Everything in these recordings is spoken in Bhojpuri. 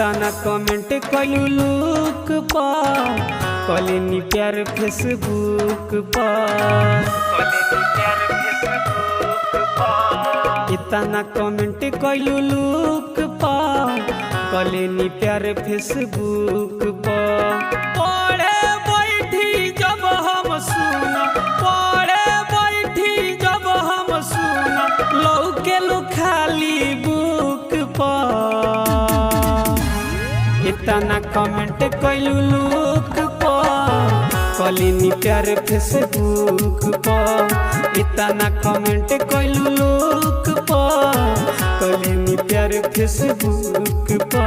इतना कमेंट कलू लुक पा कलिनी प्यार फेसबुक पा इतना कमेंट कलू लुक पा कलिनी प्यार फेसबुक पा पढ़े बैठी जब हम सुना पढ़े बैठी जब हम सुना लौके लो खाली बुक पा इतना कमेंट कलू लुक पा कलिनी प्यार फेसबुक पा इतना कमेंट कलू लुक पा कलिनी प्यार फेसबुक पा।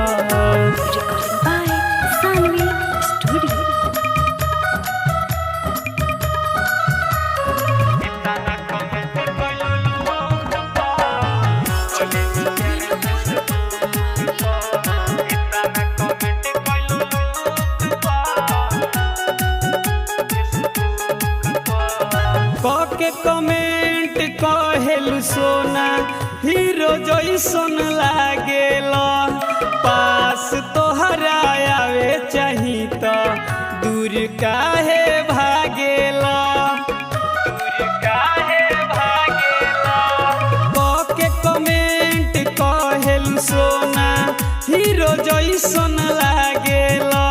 के कमेंट कहेलु सोना हीरो जैसन लागेला पास तोहरा आवे चाही तो दूर काहे भागेला के कमेंट कहेलु सोना हीरो जैसन लागेला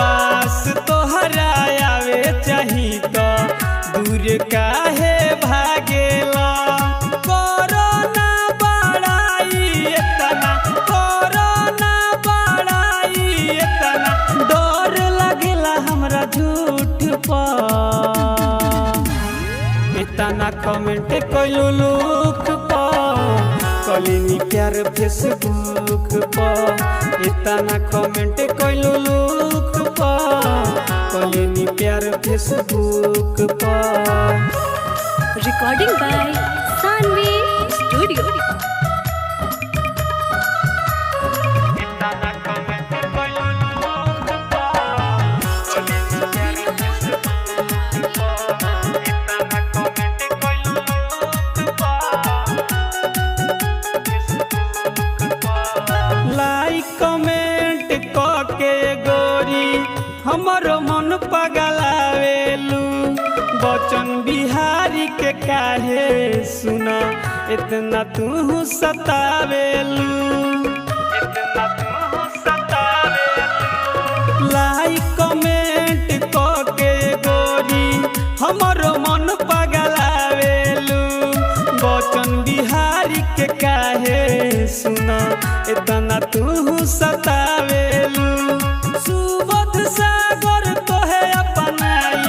पास तोहरा आवे चाही तो दूर काहे भागेला कोरोना बड़ाई इतना कोरोना बड़ाई इतना डर लगेला हमरा झूठ पर इतना कमेंट कलू लुक पर कलिनी प्यार फेसबुक पर इतना कमेंट कलू लुक पर कलिनी प्यार फेसबुक पर। Recording by Sanvi studio. Like comment के गोरी हमारो मन पगलावेलू बचन बिहारी के काहे सुना इतना तू सतावेलू लाइक कमेंट के गोरी हमारो मन पगलावेलू बचन बिहारी के काहे सुना इतना तू सतावेलू सुबोध सागर तोहे अपनाई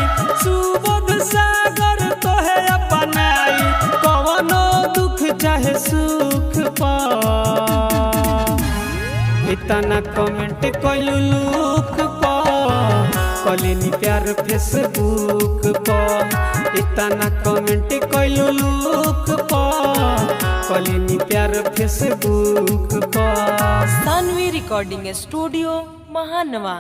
सुबोध सागर तोहे अपनाई कवनो दुख चाहे सुख पा इतना कमेंट कलू लुक पा कलिनी प्यार फेसबुक पा इतना कमेंट कलू लुक पा कलिनी प्यार फेसबुक पा। Saanvi recording studio महानवा।